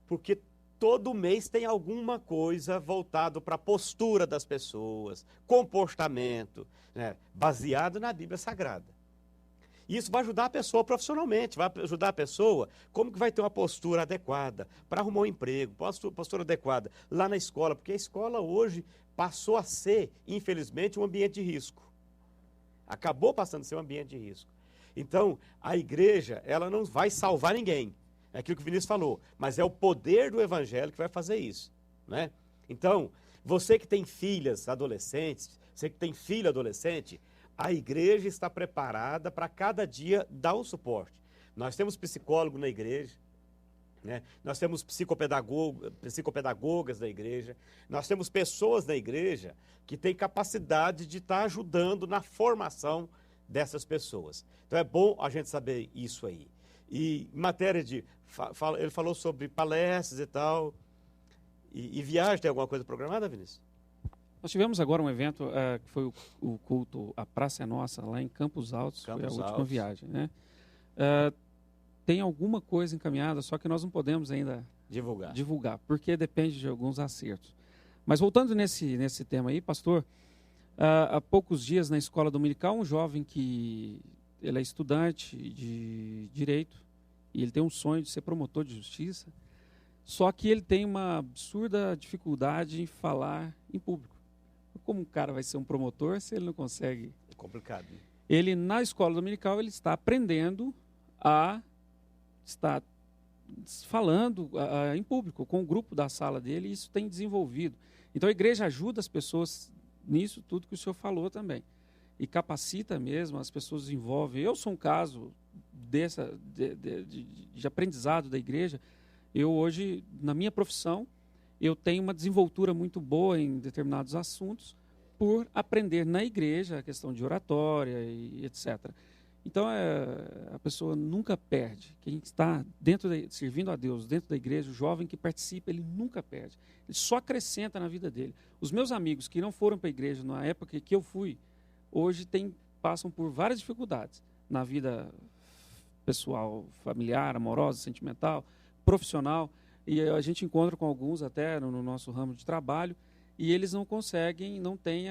porque todo mês tem alguma coisa voltado para a postura das pessoas, comportamento, né, baseado na Bíblia Sagrada. Isso vai ajudar a pessoa profissionalmente, vai ajudar a pessoa como que vai ter uma postura adequada para arrumar um emprego, postura adequada lá na escola, porque a escola hoje passou a ser, infelizmente, um ambiente de risco. Acabou passando a ser um ambiente de risco. Então, a igreja, ela não vai salvar ninguém. É aquilo que o Vinícius falou, mas é o poder do evangelho que vai fazer isso, né? Então, você que tem filhas adolescentes, você que tem filho adolescente, a igreja está preparada para cada dia dar o suporte. Nós temos psicólogo na igreja, né? Nós temos psicopedagogas na igreja, nós temos pessoas na igreja que têm capacidade de estar ajudando na formação dessas pessoas. Então é bom a gente saber isso aí. E em matéria de... ele falou sobre palestras e tal. E viagem, tem alguma coisa programada, Vinícius? Nós tivemos agora um evento que foi o culto A Praça é Nossa, lá em Campos Altos. Foi a última viagem, né? Tem alguma coisa encaminhada, só que nós não podemos ainda divulgar, porque depende de alguns acertos. Mas voltando nesse tema aí, pastor, há poucos dias na escola dominical, um jovem que ele é estudante de Direito e ele tem um sonho de ser promotor de justiça, só que ele tem uma absurda dificuldade em falar em público. Como um cara vai ser um promotor se ele não consegue? É complicado, né? Ele, na escola dominical, ele está aprendendo a estar falando em público, com o grupo da sala dele, e isso tem desenvolvido. Então, a igreja ajuda as pessoas nisso tudo que o senhor falou também. E capacita mesmo, as pessoas desenvolvem. Eu sou um caso de aprendizado da igreja. Eu hoje, na minha profissão, eu tenho uma desenvoltura muito boa em determinados assuntos por aprender na igreja a questão de oratória e etc. Então, a pessoa nunca perde. Quem está servindo a Deus dentro da igreja, o jovem que participa, ele nunca perde. Ele só acrescenta na vida dele. Os meus amigos que não foram para a igreja na época que eu fui, hoje passam por várias dificuldades na vida pessoal, familiar, amorosa, sentimental, profissional. E a gente encontra com alguns até no nosso ramo de trabalho, e eles não conseguem, não têm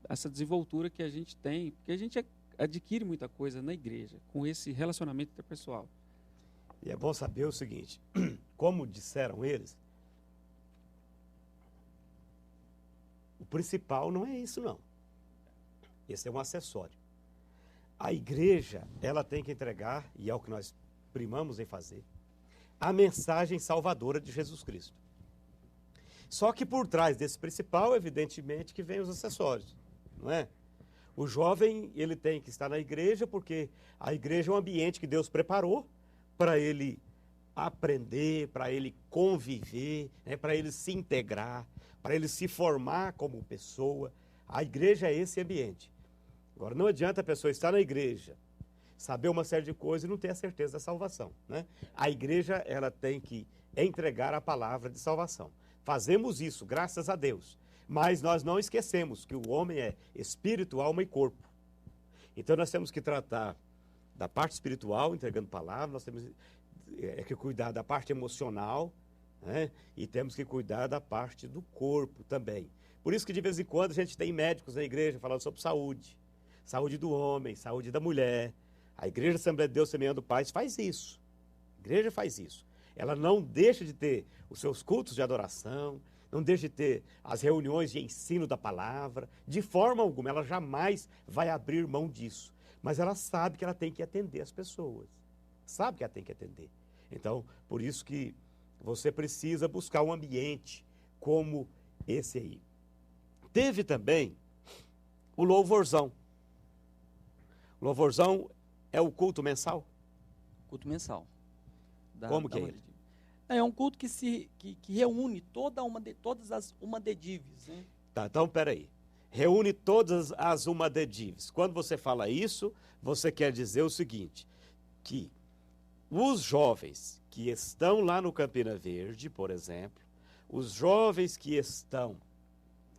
essa desenvoltura que a gente tem, porque a gente adquire muita coisa na igreja, com esse relacionamento interpessoal. E é bom saber o seguinte, como disseram eles, o principal não é isso não. Esse é um acessório. A igreja, ela tem que entregar, e é o que nós primamos em fazer, a mensagem salvadora de Jesus Cristo. Só que por trás desse principal, evidentemente, que vem os acessórios, não é? O jovem, ele tem que estar na igreja, porque a igreja é um ambiente que Deus preparou para ele aprender, para ele conviver, né, para ele se integrar, para ele se formar como pessoa. A igreja é esse ambiente. Agora, não adianta a pessoa estar na igreja, saber uma série de coisas e não ter a certeza da salvação, né? A igreja, ela tem que entregar a palavra de salvação. Fazemos isso, graças a Deus. Mas nós não esquecemos que o homem é espírito, alma e corpo. Então nós temos que tratar da parte espiritual, entregando palavra, nós temos que cuidar da parte emocional, né? E temos que cuidar da parte do corpo também. Por isso que de vez em quando a gente tem médicos na igreja falando sobre saúde. Saúde do homem, saúde da mulher. A Igreja Assembleia de Deus Semeando Paz faz isso. A igreja faz isso. Ela não deixa de ter os seus cultos de adoração, não deixa de ter as reuniões de ensino da palavra, de forma alguma, ela jamais vai abrir mão disso. Mas ela sabe que ela tem que atender as pessoas, sabe que ela tem que atender. Então, por isso que você precisa buscar um ambiente como esse aí. Teve também o louvorzão. O louvorzão é o culto mensal? Culto mensal. Como que é ele? É um culto que reúne todas as umadedives, né? Tá, então peraí. Reúne todas as umadedives. Quando você fala isso, você quer dizer o seguinte, que os jovens que estão lá no Campina Verde, por exemplo, os jovens que estão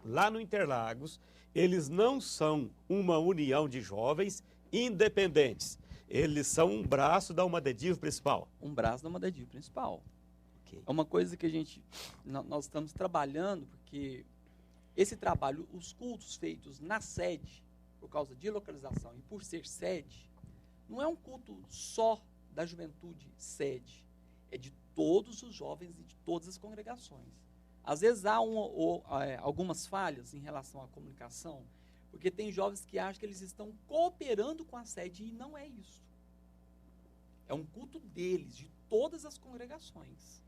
lá no Interlagos, eles não são uma união de jovens independentes. Eles são um braço da umadedive principal. Um braço da umadedive principal. É uma coisa que nós estamos trabalhando, porque esse trabalho, os cultos feitos na sede, por causa de localização e por ser sede, não é um culto só da juventude sede, é de todos os jovens e de todas as congregações. Às vezes há algumas falhas em relação à comunicação, porque tem jovens que acham que eles estão cooperando com a sede, e não é isso. É um culto deles, de todas as congregações.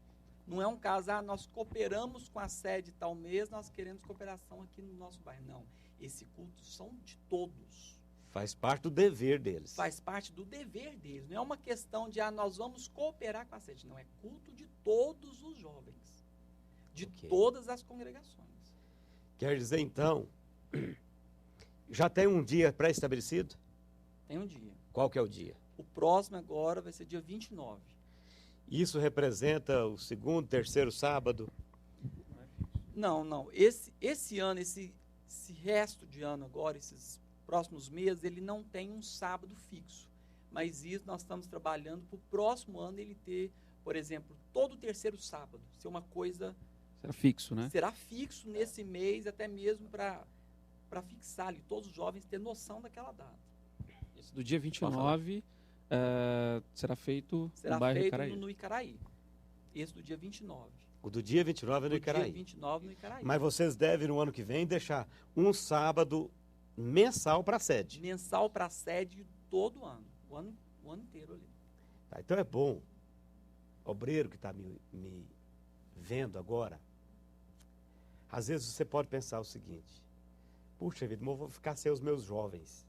Não é um caso, nós cooperamos com a sede tal mês, nós queremos cooperação aqui no nosso bairro. Não, esse culto são de todos. Faz parte do dever deles. Faz parte do dever deles. Não é uma questão de, nós vamos cooperar com a sede. Não, é culto de todos os jovens. De todas as congregações. Quer dizer, então, já tem um dia pré-estabelecido? Tem um dia. Qual que é o dia? O próximo agora vai ser dia 29. Isso representa o segundo, terceiro sábado? Não. Esse ano, esse resto de ano agora, esses próximos meses, ele não tem um sábado fixo. Mas isso nós estamos trabalhando para o próximo ano ele ter, por exemplo, todo o terceiro sábado. Ser uma coisa... Será fixo, né? Será fixo nesse mês, até mesmo para fixar ali, todos os jovens ter noção daquela data. Esse do dia 29 será feito no bairro Icaraí. No Icaraí. Esse do dia 29. O do dia 29 é no Icaraí. Dia 29 no Icaraí. Mas vocês devem, no ano que vem, deixar um sábado mensal para a sede. Mensal para a sede todo ano. O ano inteiro ali. Tá, então é bom, obreiro que está me vendo agora, às vezes você pode pensar o seguinte, puxa vida, eu vou ficar sem os meus jovens.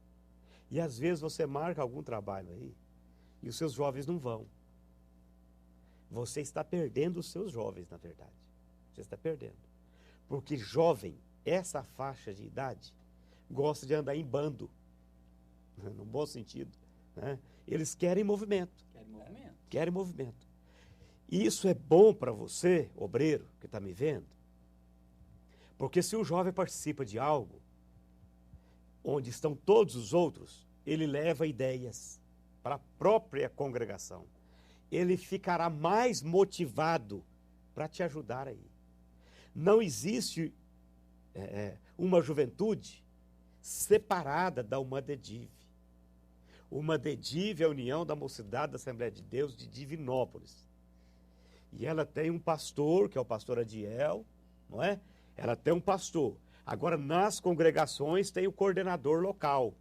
E às vezes você marca algum trabalho aí, e os seus jovens não vão. Você está perdendo os seus jovens, na verdade. Você está perdendo. Porque jovem, essa faixa de idade, gosta de andar em bando. No bom sentido. Né? Eles querem movimento. Querem movimento. E isso é bom para você, obreiro, que está me vendo. Porque se o jovem participa de algo, onde estão todos os outros, ele leva ideias para a própria congregação. Ele ficará mais motivado para te ajudar aí. Não existe uma juventude separada da umadedive. Umadedive é a união da mocidade da Assembleia de Deus de Divinópolis. E ela tem um pastor, que é o pastor Adiel, não é? Ela tem um pastor. Agora, nas congregações, tem o coordenador local.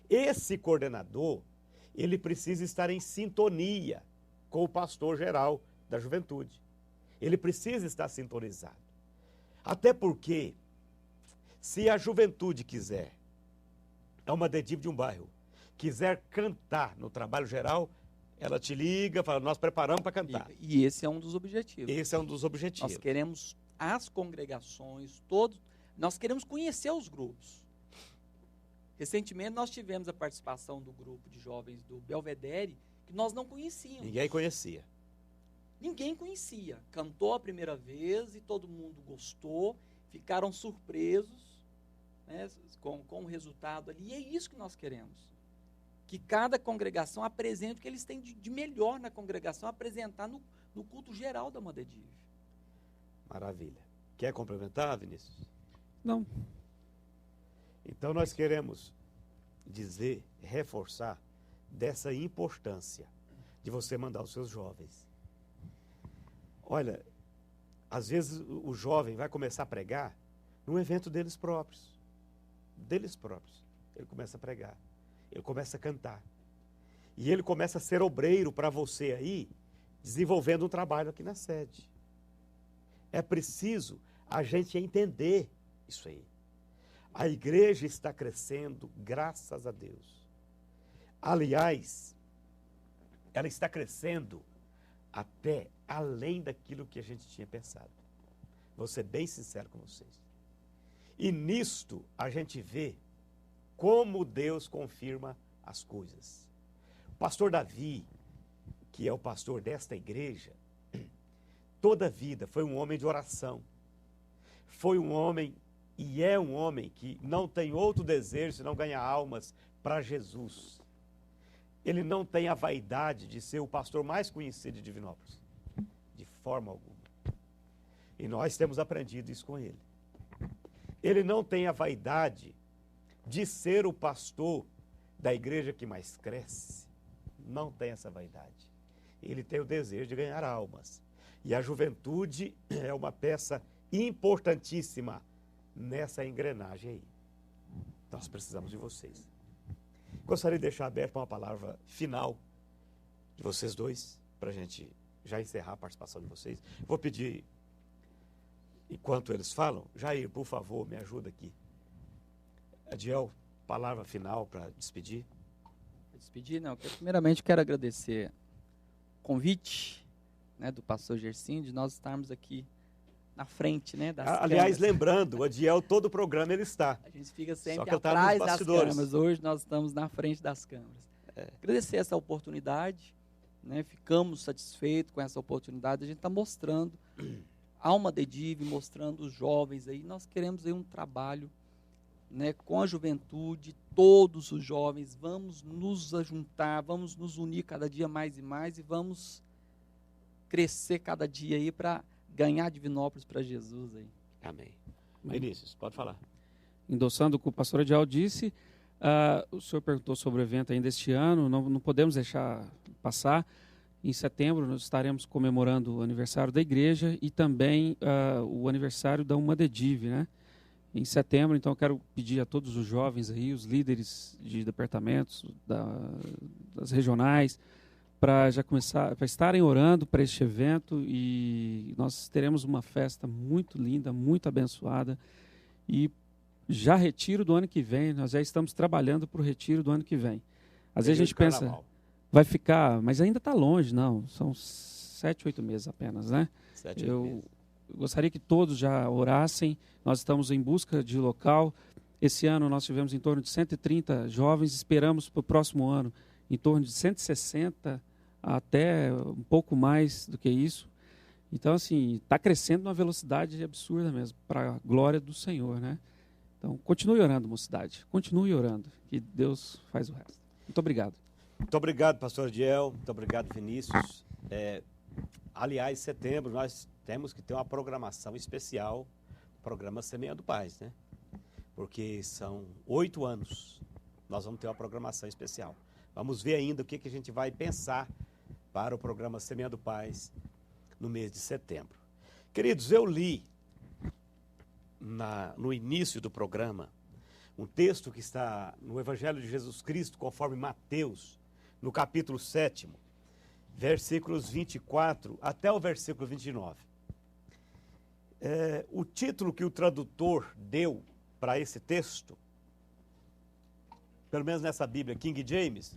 Esse coordenador, ele precisa estar em sintonia com o pastor geral da juventude. Ele precisa estar sintonizado. Até porque, se a juventude quiser é uma dedive de um bairro, quiser cantar no trabalho geral, ela te liga, fala, nós preparamos para cantar. E esse é um dos objetivos. Esse é um dos objetivos. Nós queremos as congregações, todos, nós queremos conhecer os grupos. Recentemente nós tivemos a participação do grupo de jovens do Belvedere, que nós não conhecíamos. Ninguém conhecia. Ninguém conhecia. Cantou a primeira vez e todo mundo gostou, ficaram surpresos, né, com o resultado ali. E é isso que nós queremos. Que cada congregação apresente o que eles têm de melhor na congregação, apresentar no culto geral da Madedive. Maravilha. Quer complementar, Vinícius? Não. Então nós queremos dizer, reforçar dessa importância de você mandar os seus jovens. Olha, às vezes o jovem vai começar a pregar num evento deles próprios. Deles próprios. Ele começa a pregar. Ele começa a cantar. E ele começa a ser obreiro para você aí, desenvolvendo um trabalho aqui na sede. É preciso a gente entender isso aí. A igreja está crescendo, graças a Deus. Aliás, ela está crescendo até além daquilo que a gente tinha pensado. Vou ser bem sincero com vocês. E nisto a gente vê como Deus confirma as coisas. O pastor Davi, que é o pastor desta igreja, toda a vida foi um homem de oração. Foi um homem e é um homem que não tem outro desejo senão ganhar almas para Jesus. Ele não tem a vaidade de ser o pastor mais conhecido de Divinópolis. De forma alguma. E nós temos aprendido isso com ele. Ele não tem a vaidade de ser o pastor da igreja que mais cresce. Não tem essa vaidade. Ele tem o desejo de ganhar almas. E a juventude é uma peça importantíssima nessa engrenagem aí. Nós precisamos de vocês. Gostaria de deixar aberto uma palavra final de vocês dois, para a gente já encerrar a participação de vocês. Vou pedir, enquanto eles falam, Jair, por favor, me ajuda aqui. Adiel, palavra final para despedir. Despedir, não. Primeiramente, quero agradecer o convite, né, do pastor Gersinho, de nós estarmos aqui na frente, né, das Aliás, câmeras. lembrando, o Adiel, todo o programa ele está. A gente fica sempre Só que atrás nos das bastidores. câmeras. Hoje nós estamos na frente das câmeras. Agradecer essa oportunidade, né, ficamos satisfeitos com essa oportunidade. A gente está mostrando a Alma de Dive, mostrando os jovens aí. Nós queremos aí um trabalho, né, com a juventude, todos os jovens. Vamos nos ajuntar, vamos nos unir cada dia mais e mais e vamos crescer cada dia aí para ganhar Divinópolis para Jesus aí. Amém. Vinícius, pode falar. Endossando o que o pastor Adiel disse, o senhor perguntou sobre o evento ainda este ano, não podemos deixar passar. Em setembro nós estaremos comemorando o aniversário da igreja e também o aniversário da Uma de Dive, né? Em setembro, então eu quero pedir a todos os jovens aí, os líderes de departamentos, das regionais, para já começar, para estarem orando para este evento, e nós teremos uma festa muito linda, muito abençoada, e já retiro do ano que vem, nós já estamos trabalhando para o retiro do ano que vem. Às vezes a gente pensa, vai ficar, mas ainda está longe, não, são 7, 8 meses apenas, né? 7, 8 meses. Eu gostaria que todos já orassem, nós estamos em busca de local. Esse ano nós tivemos em torno de 130 jovens, esperamos para o próximo ano em torno de 160, até um pouco mais do que isso. Então, assim, está crescendo numa velocidade absurda mesmo, para a glória do Senhor, né? Então, continue orando, mocidade, continue orando, que Deus faz o resto. Muito obrigado. Muito obrigado, pastor Adiel, muito obrigado, Vinícius. Aliás, em setembro nós temos que ter uma programação especial, programa Semeando Paz, né? Porque são 8 anos, nós vamos ter uma programação especial. Vamos ver ainda o que a gente vai pensar para o programa Semeando Paz no mês de setembro. Queridos, eu li no início do programa um texto que está no Evangelho de Jesus Cristo, conforme Mateus, no capítulo 7, versículos 24 até o versículo 29. O título que o tradutor deu para esse texto pelo menos nessa Bíblia King James,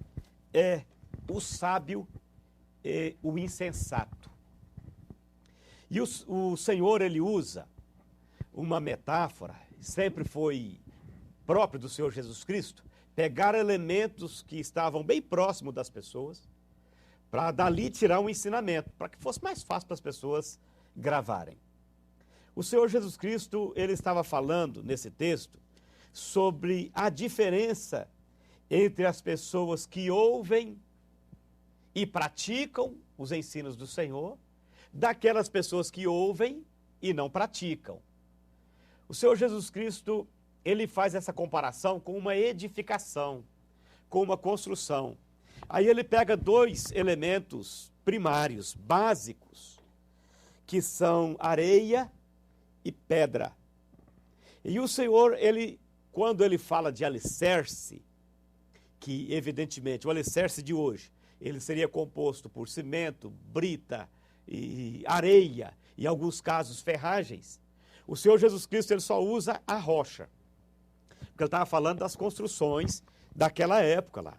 é o sábio e o insensato. E o Senhor, ele usa uma metáfora, sempre foi próprio do Senhor Jesus Cristo, pegar elementos que estavam bem próximos das pessoas, para dali tirar um ensinamento, para que fosse mais fácil para as pessoas gravarem. O Senhor Jesus Cristo, ele estava falando nesse texto sobre a diferença entre as pessoas que ouvem e praticam os ensinos do Senhor, daquelas pessoas que ouvem e não praticam. O Senhor Jesus Cristo, ele faz essa comparação com uma edificação, com uma construção. Aí ele pega dois elementos primários, básicos, que são areia e pedra. E o Senhor, ele, quando ele fala de alicerce, que evidentemente o alicerce de hoje, ele seria composto por cimento, brita e areia, e em alguns casos ferragens, o Senhor Jesus Cristo ele só usa a rocha. Porque ele estava falando das construções daquela época lá.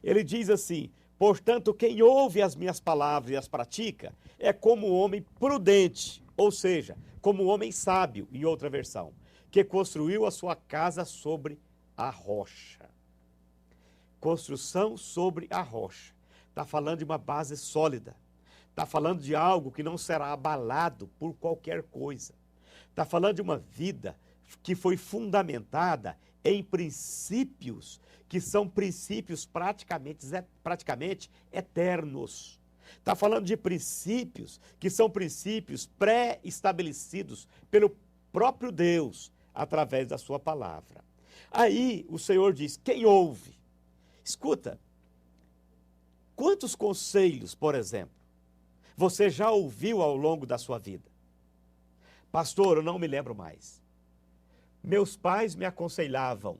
Ele diz assim: portanto, quem ouve as minhas palavras e as pratica é como um homem prudente, ou seja, como um homem sábio, em outra versão, que construiu a sua casa sobre a rocha. Construção sobre a rocha. Está falando de uma base sólida. Está falando de algo que não será abalado por qualquer coisa. Está falando de uma vida que foi fundamentada em princípios que são princípios praticamente eternos. Está falando de princípios que são princípios pré-estabelecidos pelo próprio Deus através da sua palavra. Aí o Senhor diz: quem ouve? Escuta, quantos conselhos, por exemplo, você já ouviu ao longo da sua vida? Pastor, eu não me lembro mais. Meus pais me aconselhavam.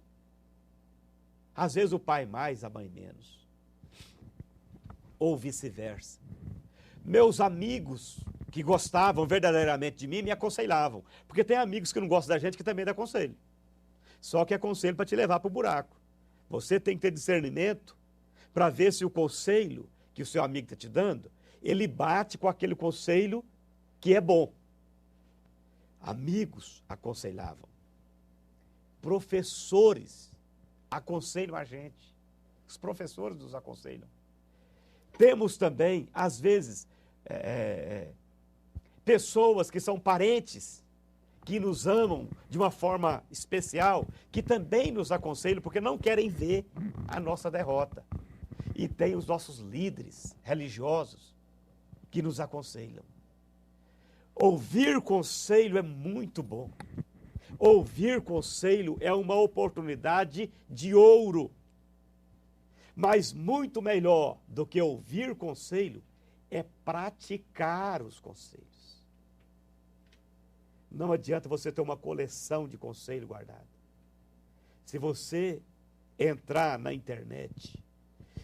Às vezes o pai mais, a mãe menos. Ou vice-versa. Meus amigos que gostavam verdadeiramente de mim me aconselhavam. Porque tem amigos que não gostam da gente que também dá conselho. Só que é conselho para te levar para o buraco. Você tem que ter discernimento para ver se o conselho que o seu amigo está te dando, ele bate com aquele conselho que é bom. Amigos aconselhavam. Professores aconselham a gente. Os professores nos aconselham. Temos também, às vezes, pessoas que são parentes, que nos amam de uma forma especial, que também nos aconselham, porque não querem ver a nossa derrota. E tem os nossos líderes religiosos que nos aconselham. Ouvir conselho é muito bom. Ouvir conselho é uma oportunidade de ouro. Mas muito melhor do que ouvir conselho é praticar os conselhos. Não adianta você ter uma coleção de conselho guardado. Se você entrar na internet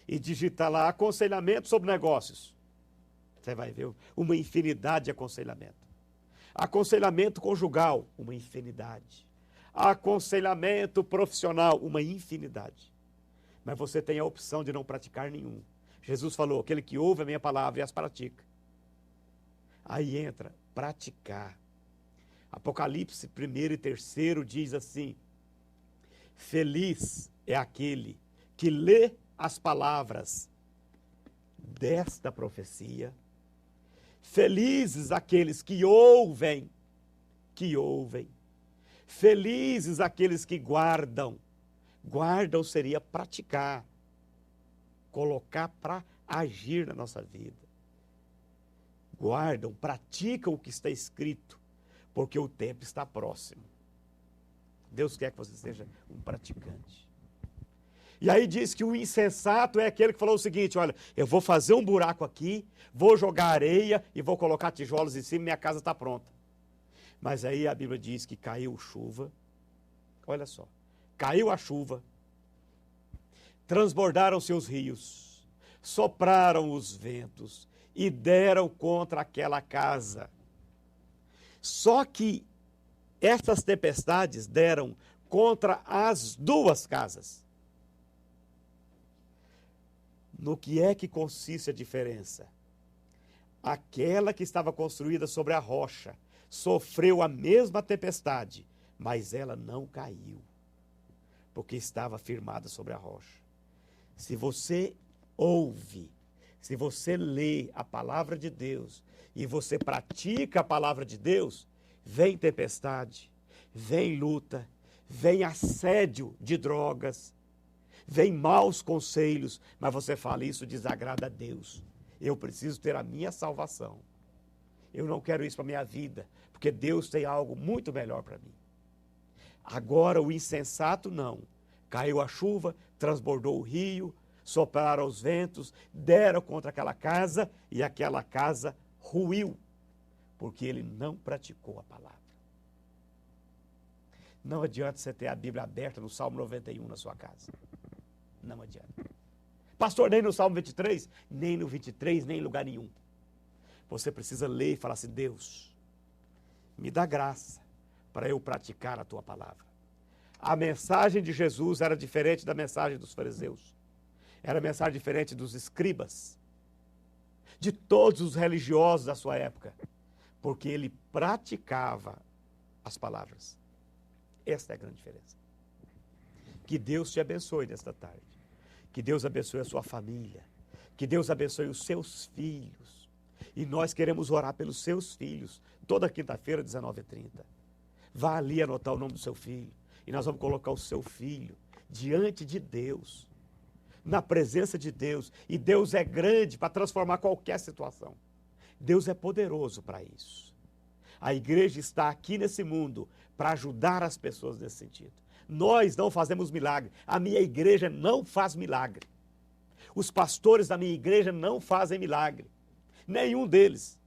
e digitar lá aconselhamento sobre negócios, você vai ver uma infinidade de aconselhamento. Aconselhamento conjugal, uma infinidade. Aconselhamento profissional, uma infinidade. Mas você tem a opção de não praticar nenhum. Jesus falou: aquele que ouve a minha palavra e as pratica. Aí entra praticar. Apocalipse 1 e 3 diz assim: feliz é aquele que lê as palavras desta profecia. Felizes aqueles que ouvem. Felizes aqueles que guardam. Guardam seria praticar, colocar para agir na nossa vida. Guardam, praticam o que está escrito, porque o tempo está próximo. Deus quer que você seja um praticante. E aí diz que o insensato é aquele que falou o seguinte: olha, eu vou fazer um buraco aqui, vou jogar areia e vou colocar tijolos em cima e minha casa está pronta. Mas aí a Bíblia diz que caiu chuva, olha só, caiu a chuva, transbordaram seus rios, sopraram os ventos e deram contra aquela casa. Só que essas tempestades deram contra as duas casas. No que é que consiste a diferença? Aquela que estava construída sobre a rocha sofreu a mesma tempestade, mas ela não caiu, porque estava firmada sobre a rocha. Se você ouve, se você lê a palavra de Deus e você pratica a palavra de Deus, vem tempestade, vem luta, vem assédio de drogas, vem maus conselhos, mas você fala, isso desagrada a Deus. Eu preciso ter a minha salvação. Eu não quero isso para a minha vida, porque Deus tem algo muito melhor para mim. Agora o insensato não. Caiu a chuva, transbordou o rio, sopraram os ventos, deram contra aquela casa e aquela casa ruiu, porque ele não praticou a palavra. Não adianta você ter a Bíblia aberta no Salmo 91 na sua casa. Não adianta. Pastor, nem no Salmo 23? Nem no 23, nem em lugar nenhum. Você precisa ler e falar assim, Deus, me dá graça para eu praticar a tua palavra. A mensagem de Jesus era diferente da mensagem dos fariseus. Era a mensagem diferente dos escribas, de todos os religiosos da sua época, porque ele praticava as palavras. Esta é a grande diferença. Que Deus te abençoe nesta tarde. Que Deus abençoe a sua família. Que Deus abençoe os seus filhos. E nós queremos orar pelos seus filhos, toda quinta-feira, 19h30. Vá ali anotar o nome do seu filho. E nós vamos colocar o seu filho diante de Deus, na presença de Deus. E Deus é grande para transformar qualquer situação. Deus é poderoso para isso. A igreja está aqui nesse mundo para ajudar as pessoas nesse sentido. Nós não fazemos milagre. A minha igreja não faz milagre. Os pastores da minha igreja não fazem milagre. Nenhum deles.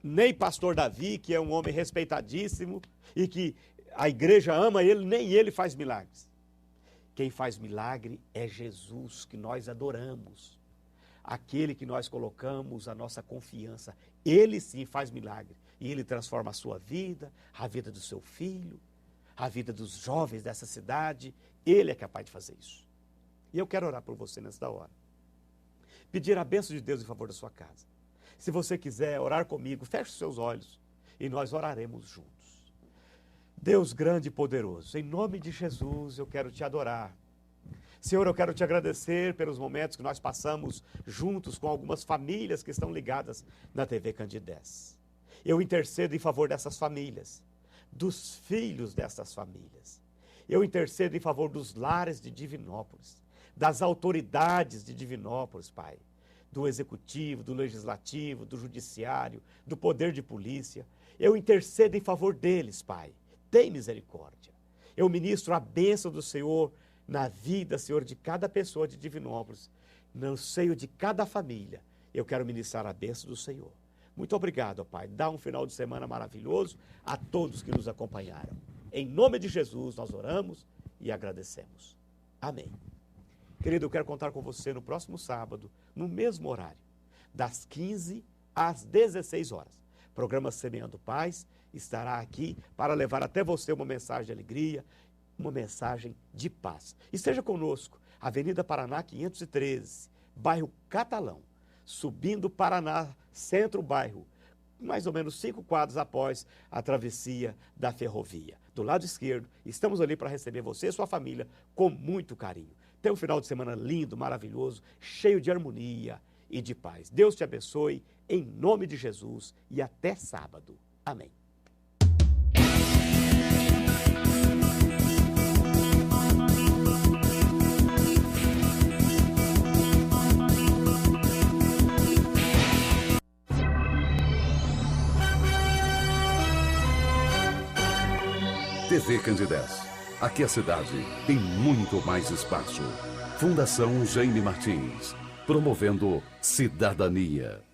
Nem pastor Davi, que é um homem respeitadíssimo e que a igreja ama ele, nem ele faz milagres. Quem faz milagre é Jesus, que nós adoramos. Aquele que nós colocamos a nossa confiança. Ele sim faz milagre. E ele transforma a sua vida, a vida do seu filho, a vida dos jovens dessa cidade. Ele é capaz de fazer isso. E eu quero orar por você nesta hora. Pedir a bênção de Deus em favor da sua casa. Se você quiser orar comigo, feche os seus olhos e nós oraremos juntos. Deus grande e poderoso, em nome de Jesus eu quero te adorar. Senhor, eu quero te agradecer pelos momentos que nós passamos juntos com algumas famílias que estão ligadas na TV Candidez. Eu intercedo em favor dessas famílias, dos filhos dessas famílias. Eu intercedo em favor dos lares de Divinópolis, das autoridades de Divinópolis, Pai, do executivo, do legislativo, do judiciário, do poder de polícia. Eu intercedo em favor deles, Pai. Tem misericórdia. Eu ministro a bênção do Senhor na vida, Senhor, de cada pessoa de Divinópolis, no seio de cada família. Eu quero ministrar a bênção do Senhor. Muito obrigado, Pai. Dá um final de semana maravilhoso a todos que nos acompanharam. Em nome de Jesus, nós oramos e agradecemos. Amém. Querido, eu quero contar com você no próximo sábado, no mesmo horário, das 15 às 16 horas. O programa Semeando Paz estará aqui para levar até você uma mensagem de alegria, uma mensagem de paz. Esteja conosco, Avenida Paraná 513, bairro Catalão, subindo Paraná, centro-bairro, mais ou menos 5 quadras após a travessia da ferrovia. Do lado esquerdo, estamos ali para receber você e sua família com muito carinho. Tenha um final de semana lindo, maravilhoso, cheio de harmonia e de paz. Deus te abençoe, em nome de Jesus, e até sábado. Amém. TV Candidez. Aqui a cidade tem muito mais espaço. Fundação Jaime Martins, promovendo cidadania.